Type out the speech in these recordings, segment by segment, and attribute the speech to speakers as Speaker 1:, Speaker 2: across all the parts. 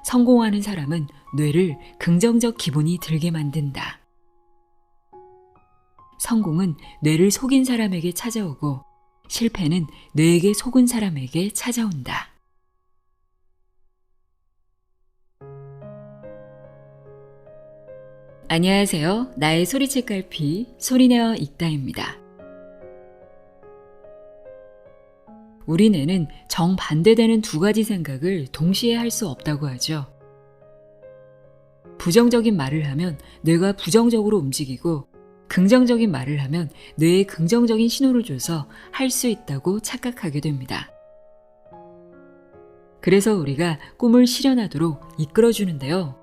Speaker 1: 성공하는 사람은 뇌를 긍정적 기분이 들게 만든다. 성공은 뇌를 속인 사람에게 찾아오고 실패는 뇌에게 속은 사람에게 찾아온다. 안녕하세요. 나의 소리책 갈피 소리내어 읽다입니다. 우리 뇌는 정반대되는 두 가지 생각을 동시에 할 수 없다고 하죠. 부정적인 말을 하면 뇌가 부정적으로 움직이고 긍정적인 말을 하면 뇌에 긍정적인 신호를 줘서 할 수 있다고 착각하게 됩니다. 그래서 우리가 꿈을 실현하도록 이끌어주는데요.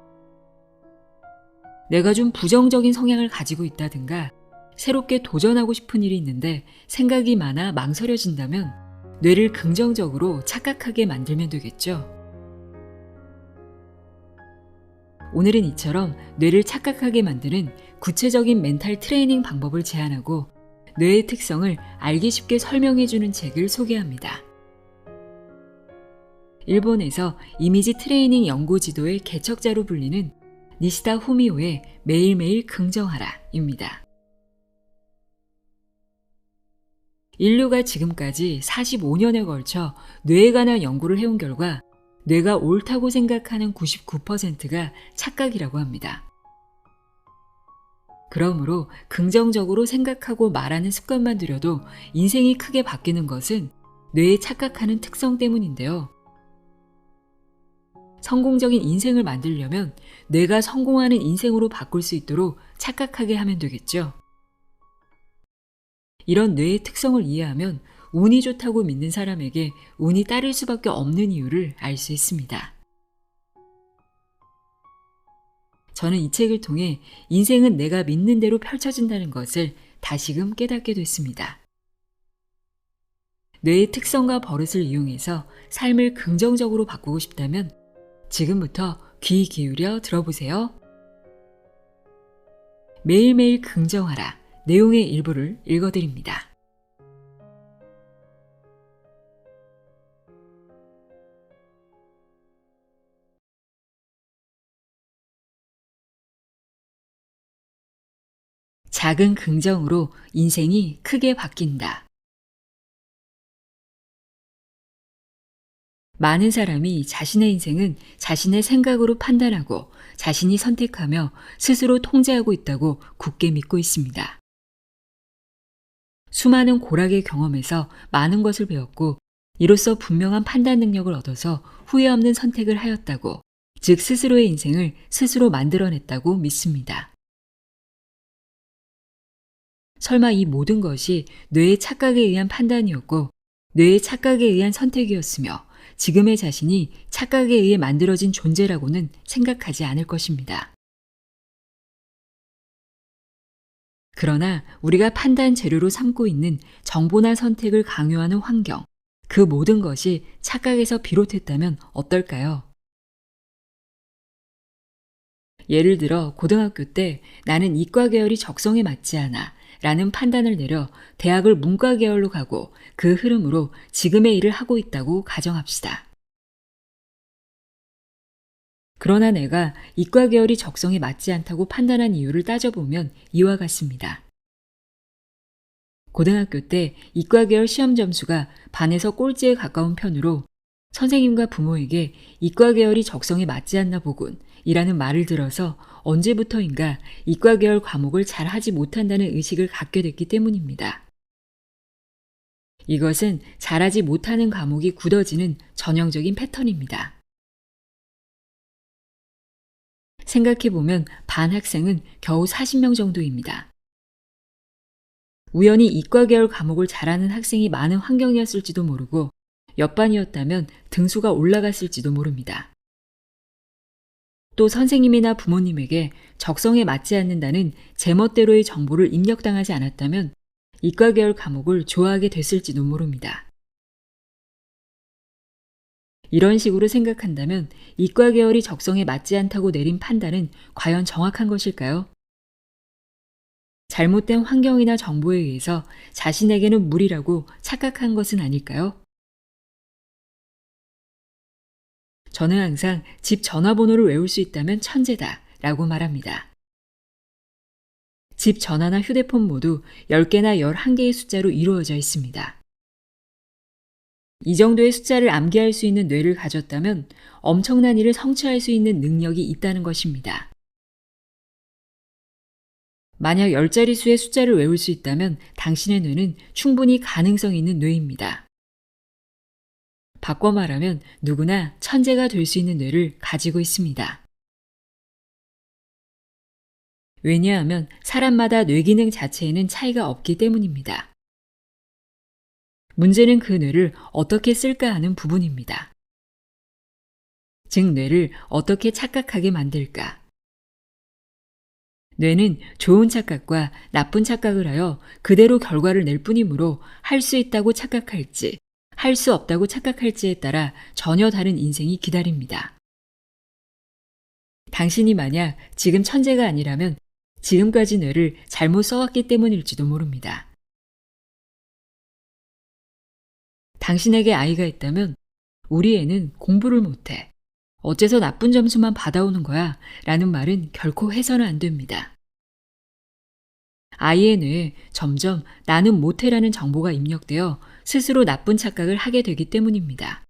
Speaker 1: 내가 좀 부정적인 성향을 가지고 있다든가 새롭게 도전하고 싶은 일이 있는데 생각이 많아 망설여진다면 뇌를 긍정적으로 착각하게 만들면 되겠죠. 오늘은 이처럼 뇌를 착각하게 만드는 구체적인 멘탈 트레이닝 방법을 제안하고 뇌의 특성을 알기 쉽게 설명해주는 책을 소개합니다. 일본에서 이미지 트레이닝 연구 지도의 개척자로 불리는 니시다 후미오의 매일매일 긍정하라입니다. 인류가 지금까지 45년에 걸쳐 뇌에 관한 연구를 해온 결과 뇌가 옳다고 생각하는 99%가 착각이라고 합니다. 그러므로 긍정적으로 생각하고 말하는 습관만 들여도 인생이 크게 바뀌는 것은 뇌에 착각하는 특성 때문인데요. 성공적인 인생을 만들려면 뇌가 성공하는 인생으로 바꿀 수 있도록 착각하게 하면 되겠죠. 이런 뇌의 특성을 이해하면 운이 좋다고 믿는 사람에게 운이 따를 수밖에 없는 이유를 알 수 있습니다. 저는 이 책을 통해 인생은 내가 믿는 대로 펼쳐진다는 것을 다시금 깨닫게 됐습니다. 뇌의 특성과 버릇을 이용해서 삶을 긍정적으로 바꾸고 싶다면 지금부터 귀 기울여 들어보세요. 매일매일 긍정하라. 내용의 일부를 읽어드립니다. 작은 긍정으로 인생이 크게 바뀐다. 많은 사람이 자신의 인생은 자신의 생각으로 판단하고 자신이 선택하며 스스로 통제하고 있다고 굳게 믿고 있습니다. 수많은 고락의 경험에서 많은 것을 배웠고 이로써 분명한 판단 능력을 얻어서 후회 없는 선택을 하였다고, 즉 스스로의 인생을 스스로 만들어냈다고 믿습니다. 설마 이 모든 것이 뇌의 착각에 의한 판단이었고 뇌의 착각에 의한 선택이었으며 지금의 자신이 착각에 의해 만들어진 존재라고는 생각하지 않을 것입니다. 그러나 우리가 판단 재료로 삼고 있는 정보나 선택을 강요하는 환경, 그 모든 것이 착각에서 비롯했다면 어떨까요? 예를 들어 고등학교 때 나는 이과 계열이 적성에 맞지 않아 라는 판단을 내려 대학을 문과 계열로 가고 그 흐름으로 지금의 일을 하고 있다고 가정합시다. 그러나 내가 이과 계열이 적성에 맞지 않다고 판단한 이유를 따져보면 이와 같습니다. 고등학교 때 이과 계열 시험 점수가 반에서 꼴찌에 가까운 편으로 선생님과 부모에게 이과 계열이 적성에 맞지 않나 보군 이라는 말을 들어서 언제부터인가 이과 계열 과목을 잘 하지 못한다는 의식을 갖게 됐기 때문입니다. 이것은 잘하지 못하는 과목이 굳어지는 전형적인 패턴입니다. 생각해보면 반 학생은 겨우 40명 정도입니다. 우연히 이과 계열 과목을 잘하는 학생이 많은 환경이었을지도 모르고 옆반이었다면 등수가 올라갔을지도 모릅니다. 또 선생님이나 부모님에게 적성에 맞지 않는다는 제멋대로의 정보를 입력당하지 않았다면 이과 계열 과목을 좋아하게 됐을지도 모릅니다. 이런 식으로 생각한다면 이과 계열이 적성에 맞지 않다고 내린 판단은 과연 정확한 것일까요? 잘못된 환경이나 정보에 의해서 자신에게는 무리라고 착각한 것은 아닐까요? 저는 항상 집 전화번호를 외울 수 있다면 천재다 라고 말합니다. 집 전화나 휴대폰 모두 10개나 11개의 숫자로 이루어져 있습니다. 이 정도의 숫자를 암기할 수 있는 뇌를 가졌다면 엄청난 일을 성취할 수 있는 능력이 있다는 것입니다. 만약 10자릿수의 숫자를 외울 수 있다면 당신의 뇌는 충분히 가능성 있는 뇌입니다. 바꿔 말하면 누구나 천재가 될 수 있는 뇌를 가지고 있습니다. 왜냐하면 사람마다 뇌 기능 자체에는 차이가 없기 때문입니다. 문제는 그 뇌를 어떻게 쓸까 하는 부분입니다. 즉, 뇌를 어떻게 착각하게 만들까? 뇌는 좋은 착각과 나쁜 착각을 하여 그대로 결과를 낼 뿐이므로 할 수 있다고 착각할지, 할 수 없다고 착각할지에 따라 전혀 다른 인생이 기다립니다. 당신이 만약 지금 천재가 아니라면 지금까지 뇌를 잘못 써왔기 때문일지도 모릅니다. 당신에게 아이가 있다면 우리 애는 공부를 못해. 어째서 나쁜 점수만 받아오는 거야? 라는 말은 결코 해서는 안 됩니다. 아이의 뇌에 점점 나는 못해라는 정보가 입력되어 스스로 나쁜 착각을 하게 되기 때문입니다.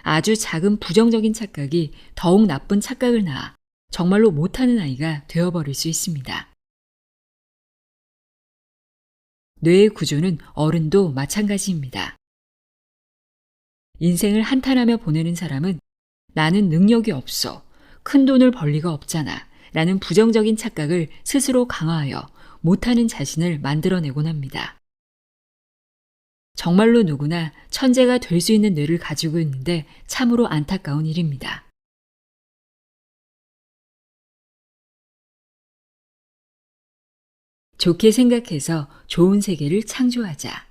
Speaker 1: 아주 작은 부정적인 착각이 더욱 나쁜 착각을 낳아 정말로 못하는 아이가 되어버릴 수 있습니다. 뇌의 구조는 어른도 마찬가지입니다. 인생을 한탄하며 보내는 사람은 나는 능력이 없어, 큰 돈을 벌 리가 없잖아 라는 부정적인 착각을 스스로 강화하여 못하는 자신을 만들어내곤 합니다. 정말로 누구나 천재가 될 수 있는 뇌를 가지고 있는데 참으로 안타까운 일입니다. 좋게 생각해서 좋은 세계를 창조하자.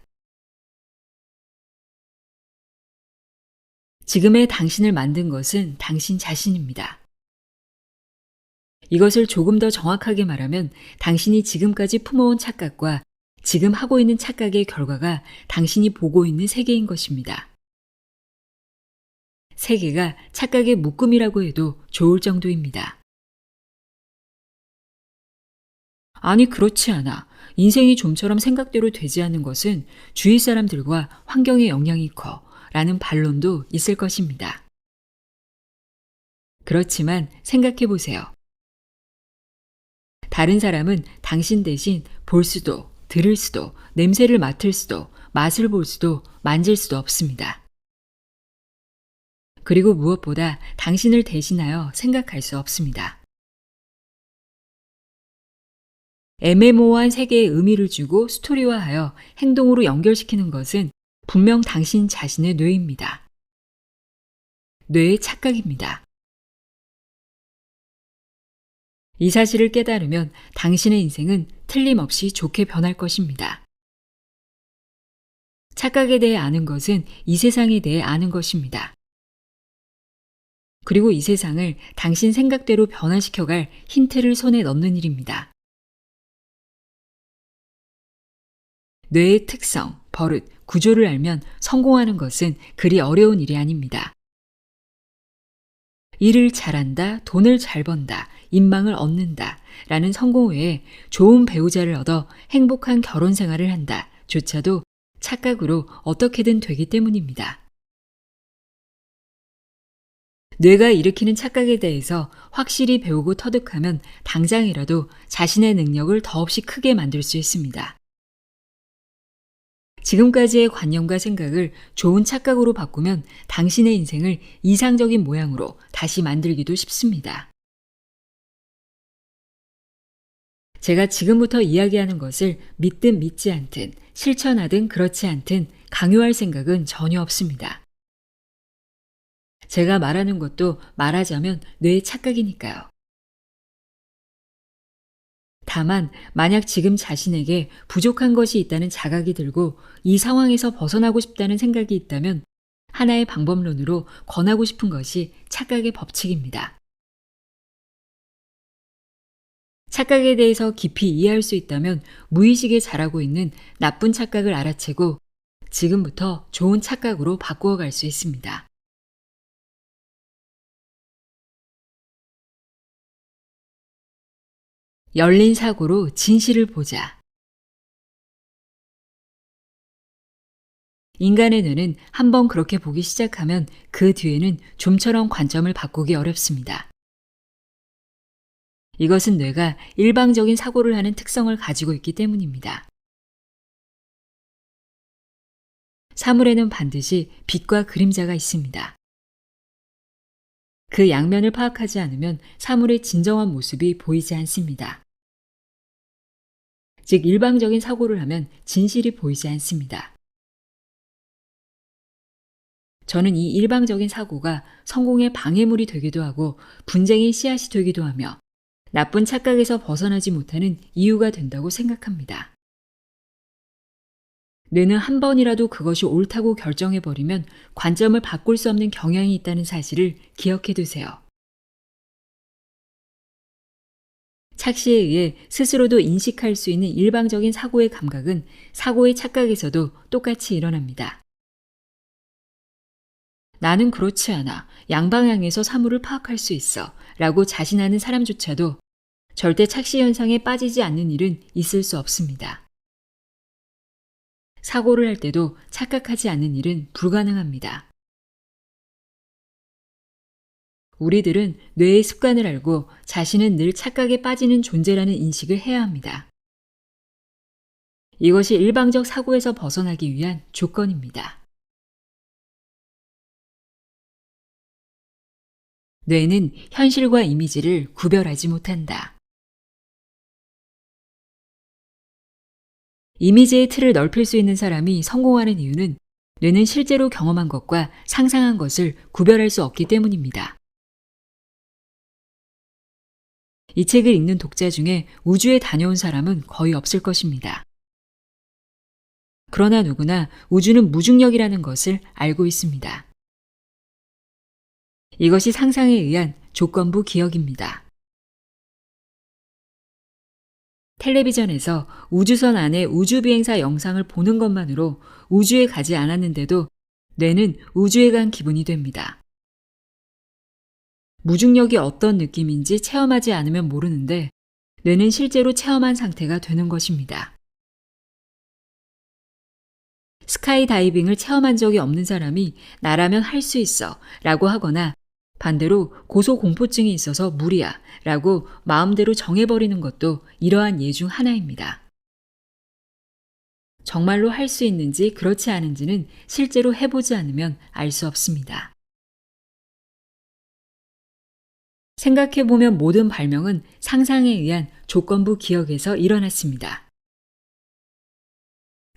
Speaker 1: 지금의 당신을 만든 것은 당신 자신입니다. 이것을 조금 더 정확하게 말하면 당신이 지금까지 품어온 착각과 지금 하고 있는 착각의 결과가 당신이 보고 있는 세계인 것입니다. 세계가 착각의 묶음이라고 해도 좋을 정도입니다. 아니, 그렇지 않아. 인생이 좀처럼 생각대로 되지 않는 것은 주위 사람들과 환경의 영향이 커 라는 반론도 있을 것입니다. 그렇지만 생각해 보세요. 다른 사람은 당신 대신 볼 수도, 들을 수도, 냄새를 맡을 수도, 맛을 볼 수도, 만질 수도 없습니다. 그리고 무엇보다 당신을 대신하여 생각할 수 없습니다. 애매모호한 세계에 의미를 주고 스토리화하여 행동으로 연결시키는 것은 분명 당신 자신의 뇌입니다. 뇌의 착각입니다. 이 사실을 깨달으면 당신의 인생은 틀림없이 좋게 변할 것입니다. 착각에 대해 아는 것은 이 세상에 대해 아는 것입니다. 그리고 이 세상을 당신 생각대로 변화시켜갈 힌트를 손에 넣는 일입니다. 뇌의 특성, 버릇, 구조를 알면 성공하는 것은 그리 어려운 일이 아닙니다. 일을 잘한다, 돈을 잘 번다, 인망을 얻는다 라는 성공 외에 좋은 배우자를 얻어 행복한 결혼 생활을 한다 조차도 착각으로 어떻게든 되기 때문입니다. 뇌가 일으키는 착각에 대해서 확실히 배우고 터득하면 당장이라도 자신의 능력을 더없이 크게 만들 수 있습니다. 지금까지의 관념과 생각을 좋은 착각으로 바꾸면 당신의 인생을 이상적인 모양으로 다시 만들기도 쉽습니다. 제가 지금부터 이야기하는 것을 믿든 믿지 않든 실천하든 그렇지 않든 강요할 생각은 전혀 없습니다. 제가 말하는 것도 말하자면 뇌의 착각이니까요. 다만 만약 지금 자신에게 부족한 것이 있다는 자각이 들고 이 상황에서 벗어나고 싶다는 생각이 있다면 하나의 방법론으로 권하고 싶은 것이 착각의 법칙입니다. 착각에 대해서 깊이 이해할 수 있다면 무의식에 자라고 있는 나쁜 착각을 알아채고 지금부터 좋은 착각으로 바꾸어 갈 수 있습니다. 열린 사고로 진실을 보자. 인간의 뇌는 한번 그렇게 보기 시작하면 그 뒤에는 좀처럼 관점을 바꾸기 어렵습니다. 이것은 뇌가 일방적인 사고를 하는 특성을 가지고 있기 때문입니다. 사물에는 반드시 빛과 그림자가 있습니다. 그 양면을 파악하지 않으면 사물의 진정한 모습이 보이지 않습니다. 즉, 일방적인 사고를 하면 진실이 보이지 않습니다. 저는 이 일방적인 사고가 성공의 방해물이 되기도 하고 분쟁의 씨앗이 되기도 하며 나쁜 착각에서 벗어나지 못하는 이유가 된다고 생각합니다. 뇌는 한 번이라도 그것이 옳다고 결정해버리면 관점을 바꿀 수 없는 경향이 있다는 사실을 기억해 두세요. 착시에 의해 스스로도 인식할 수 있는 일방적인 사고의 감각은 사고의 착각에서도 똑같이 일어납니다. 나는 그렇지 않아. 양방향에서 사물을 파악할 수 있어. 라고 자신하는 사람조차도 절대 착시 현상에 빠지지 않는 일은 있을 수 없습니다. 사고를 할 때도 착각하지 않는 일은 불가능합니다. 우리들은 뇌의 습관을 알고 자신은 늘 착각에 빠지는 존재라는 인식을 해야 합니다. 이것이 일방적 사고에서 벗어나기 위한 조건입니다. 뇌는 현실과 이미지를 구별하지 못한다. 이미지의 틀을 넓힐 수 있는 사람이 성공하는 이유는 뇌는 실제로 경험한 것과 상상한 것을 구별할 수 없기 때문입니다. 이 책을 읽는 독자 중에 우주에 다녀온 사람은 거의 없을 것입니다. 그러나 누구나 우주는 무중력이라는 것을 알고 있습니다. 이것이 상상에 의한 조건부 기억입니다. 텔레비전에서 우주선 안에 우주비행사 영상을 보는 것만으로 우주에 가지 않았는데도 뇌는 우주에 간 기분이 됩니다. 무중력이 어떤 느낌인지 체험하지 않으면 모르는데 뇌는 실제로 체험한 상태가 되는 것입니다. 스카이다이빙을 체험한 적이 없는 사람이 나라면 할 수 있어 라고 하거나 반대로 고소공포증이 있어서 무리야 라고 마음대로 정해버리는 것도 이러한 예 중 하나입니다. 정말로 할 수 있는지 그렇지 않은지는 실제로 해보지 않으면 알 수 없습니다. 생각해보면 모든 발명은 상상에 의한 조건부 기억에서 일어났습니다.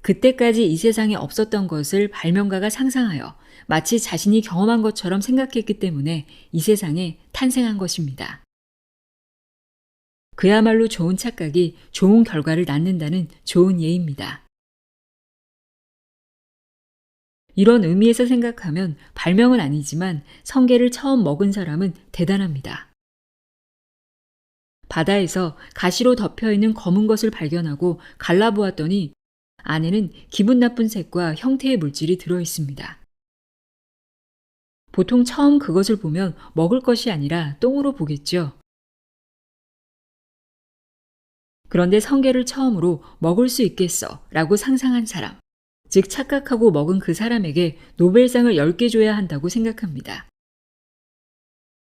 Speaker 1: 그때까지 이 세상에 없었던 것을 발명가가 상상하여 마치 자신이 경험한 것처럼 생각했기 때문에 이 세상에 탄생한 것입니다. 그야말로 좋은 착각이 좋은 결과를 낳는다는 좋은 예입니다. 이런 의미에서 생각하면 발명은 아니지만 성게를 처음 먹은 사람은 대단합니다. 바다에서 가시로 덮여있는 검은 것을 발견하고 갈라보았더니 안에는 기분 나쁜 색과 형태의 물질이 들어있습니다. 보통 처음 그것을 보면 먹을 것이 아니라 똥으로 보겠죠. 그런데 성게를 처음으로 먹을 수 있겠어 라고 상상한 사람, 즉 착각하고 먹은 그 사람에게 노벨상을 10개 줘야 한다고 생각합니다.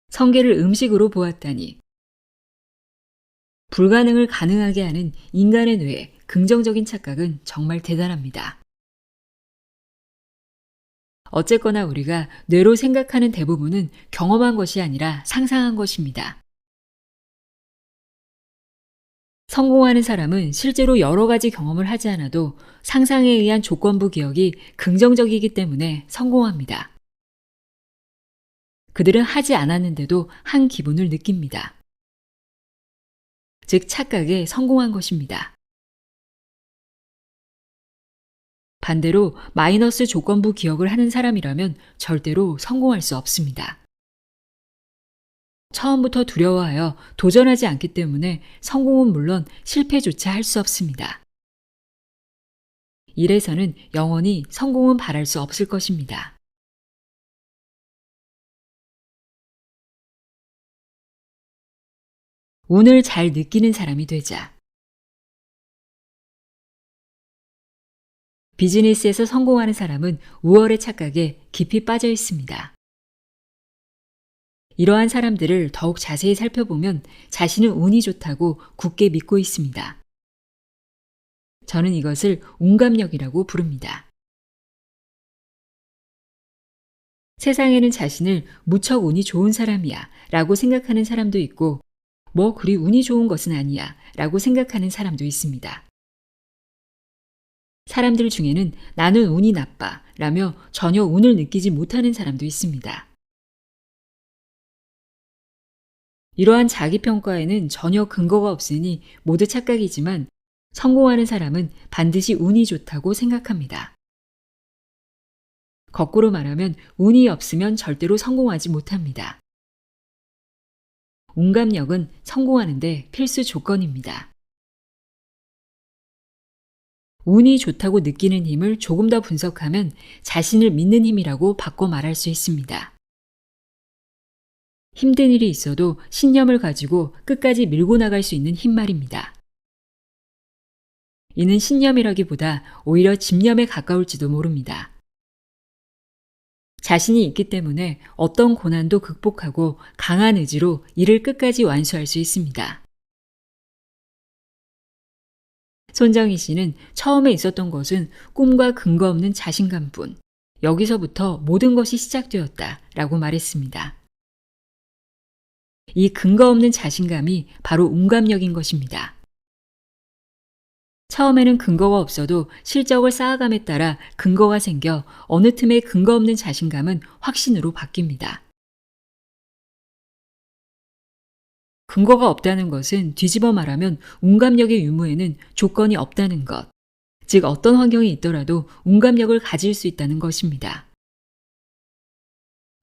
Speaker 1: 성게를 음식으로 보았다니. 불가능을 가능하게 하는 인간의 뇌의 긍정적인 착각은 정말 대단합니다. 어쨌거나 우리가 뇌로 생각하는 대부분은 경험한 것이 아니라 상상한 것입니다. 성공하는 사람은 실제로 여러 가지 경험을 하지 않아도 상상에 의한 조건부 기억이 긍정적이기 때문에 성공합니다. 그들은 하지 않았는데도 한 기분을 느낍니다. 즉 착각에 성공한 것입니다. 반대로 마이너스 조건부 기억을 하는 사람이라면 절대로 성공할 수 없습니다. 처음부터 두려워하여 도전하지 않기 때문에 성공은 물론 실패조차 할 수 없습니다. 이래서는 영원히 성공은 바랄 수 없을 것입니다. 운을 잘 느끼는 사람이 되자. 비즈니스에서 성공하는 사람은 우월의 착각에 깊이 빠져 있습니다. 이러한 사람들을 더욱 자세히 살펴보면 자신은 운이 좋다고 굳게 믿고 있습니다. 저는 이것을 운감력이라고 부릅니다. 세상에는 자신을 무척 운이 좋은 사람이야 라고 생각하는 사람도 있고, 뭐 그리 운이 좋은 것은 아니야 라고 생각하는 사람도 있습니다. 사람들 중에는 나는 운이 나빠 라며 전혀 운을 느끼지 못하는 사람도 있습니다. 이러한 자기평가에는 전혀 근거가 없으니 모두 착각이지만, 성공하는 사람은 반드시 운이 좋다고 생각합니다. 거꾸로 말하면 운이 없으면 절대로 성공하지 못합니다. 운감력은 성공하는데 필수 조건입니다. 운이 좋다고 느끼는 힘을 조금 더 분석하면 자신을 믿는 힘이라고 바꿔 말할 수 있습니다. 힘든 일이 있어도 신념을 가지고 끝까지 밀고 나갈 수 있는 힘 말입니다. 이는 신념이라기보다 오히려 집념에 가까울지도 모릅니다. 자신이 있기 때문에 어떤 고난도 극복하고 강한 의지로 일을 끝까지 완수할 수 있습니다. 손정희 씨는 처음에 있었던 것은 꿈과 근거 없는 자신감뿐, 여기서부터 모든 것이 시작되었다 라고 말했습니다. 이 근거 없는 자신감이 바로 운감력인 것입니다. 처음에는 근거가 없어도 실적을 쌓아감에 따라 근거가 생겨 어느 틈에 근거 없는 자신감은 확신으로 바뀝니다. 근거가 없다는 것은 뒤집어 말하면 운감력의 유무에는 조건이 없다는 것, 즉 어떤 환경이 있더라도 운감력을 가질 수 있다는 것입니다.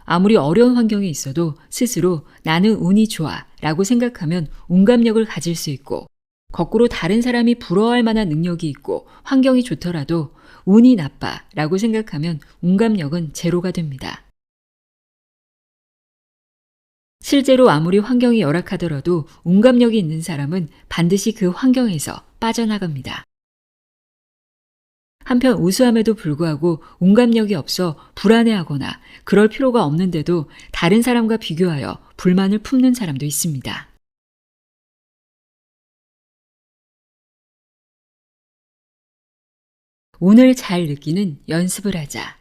Speaker 1: 아무리 어려운 환경에 있어도 스스로 나는 운이 좋아 라고 생각하면 운감력을 가질 수 있고, 거꾸로 다른 사람이 부러워할 만한 능력이 있고 환경이 좋더라도 운이 나빠 라고 생각하면 운감력은 제로가 됩니다. 실제로 아무리 환경이 열악하더라도 운감력이 있는 사람은 반드시 그 환경에서 빠져나갑니다. 한편 우수함에도 불구하고 운감력이 없어 불안해하거나 그럴 필요가 없는데도 다른 사람과 비교하여 불만을 품는 사람도 있습니다. 운을 잘 느끼는 연습을 하자.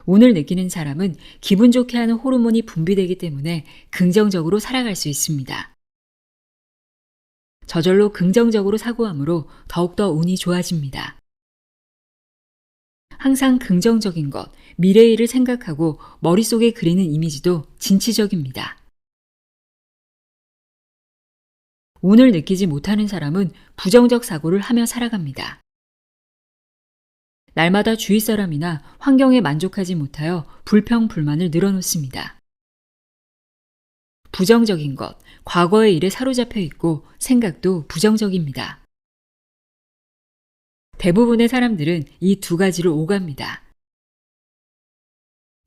Speaker 1: 운을 느끼는 사람은 기분 좋게 하는 호르몬이 분비되기 때문에 긍정적으로 살아갈 수 있습니다. 저절로 긍정적으로 사고하므로 더욱더 운이 좋아집니다. 항상 긍정적인 것, 미래의 일을 생각하고 머릿속에 그리는 이미지도 진취적입니다. 운을 느끼지 못하는 사람은 부정적 사고를 하며 살아갑니다. 날마다 주위 사람이나 환경에 만족하지 못하여 불평, 불만을 늘어놓습니다. 부정적인 것, 과거의 일에 사로잡혀 있고 생각도 부정적입니다. 대부분의 사람들은 이 두 가지를 오갑니다.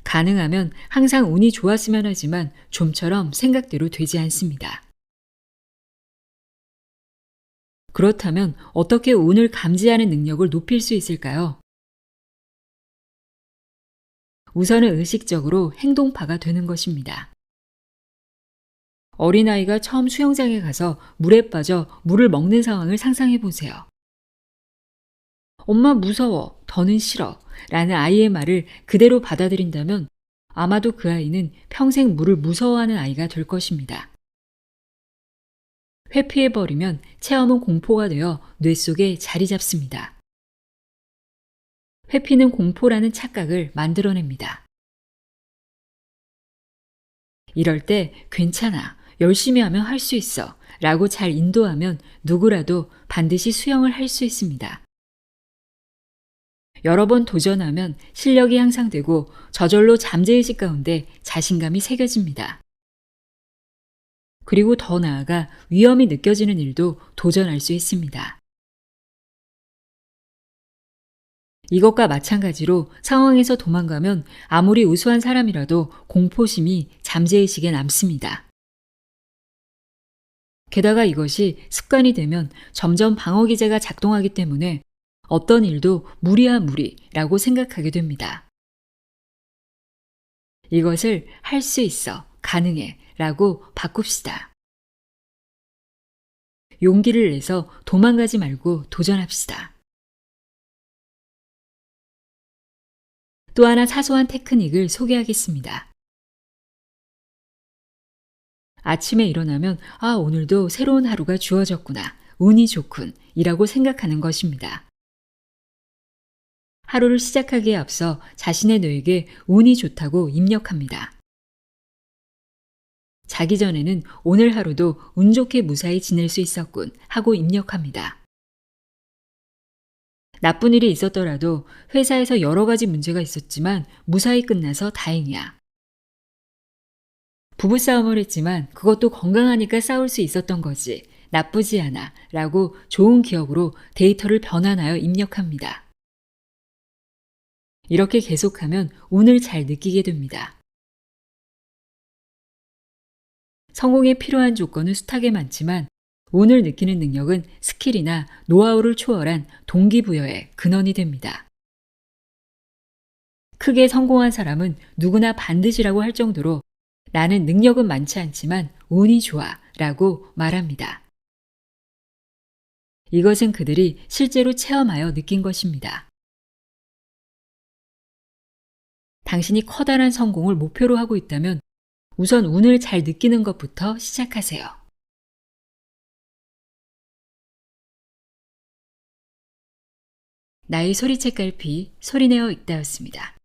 Speaker 1: 가능하면 항상 운이 좋았으면 하지만 좀처럼 생각대로 되지 않습니다. 그렇다면 어떻게 운을 감지하는 능력을 높일 수 있을까요? 우선은 의식적으로 행동파가 되는 것입니다. 어린아이가 처음 수영장에 가서 물에 빠져 물을 먹는 상황을 상상해 보세요. 엄마 무서워, 더는 싫어 라는 아이의 말을 그대로 받아들인다면 아마도 그 아이는 평생 물을 무서워하는 아이가 될 것입니다. 회피해버리면 체험은 공포가 되어 뇌 속에 자리 잡습니다. 회피는 공포라는 착각을 만들어냅니다. 이럴 때 괜찮아, 열심히 하면 할 수 있어 라고 잘 인도하면 누구라도 반드시 수영을 할 수 있습니다. 여러 번 도전하면 실력이 향상되고 저절로 잠재의식 가운데 자신감이 새겨집니다. 그리고 더 나아가 위험이 느껴지는 일도 도전할 수 있습니다. 이것과 마찬가지로 상황에서 도망가면 아무리 우수한 사람이라도 공포심이 잠재의식에 남습니다. 게다가 이것이 습관이 되면 점점 방어기제가 작동하기 때문에 어떤 일도 무리야 무리라고 생각하게 됩니다. 이것을 할 수 있어, 가능해 라고 바꿉시다. 용기를 내서 도망가지 말고 도전합시다. 또 하나 사소한 테크닉을 소개하겠습니다. 아침에 일어나면 오늘도 새로운 하루가 주어졌구나. 운이 좋군. 이라고 생각하는 것입니다. 하루를 시작하기에 앞서 자신의 뇌에게 운이 좋다고 입력합니다. 자기 전에는 오늘 하루도 운 좋게 무사히 지낼 수 있었군 하고 입력합니다. 나쁜 일이 있었더라도 회사에서 여러 가지 문제가 있었지만 무사히 끝나서 다행이야. 부부싸움을 했지만 그것도 건강하니까 싸울 수 있었던 거지. 나쁘지 않아. 라고 좋은 기억으로 데이터를 변환하여 입력합니다. 이렇게 계속하면 운을 잘 느끼게 됩니다. 성공에 필요한 조건은 숱하게 많지만 운을 느끼는 능력은 스킬이나 노하우를 초월한 동기부여의 근원이 됩니다. 크게 성공한 사람은 누구나 반드시라고 할 정도로 나는 능력은 많지 않지만 운이 좋아 라고 말합니다. 이것은 그들이 실제로 체험하여 느낀 것입니다. 당신이 커다란 성공을 목표로 하고 있다면 우선 운을 잘 느끼는 것부터 시작하세요. 나의 소리책 깔피 소리내어 읽다였습니다.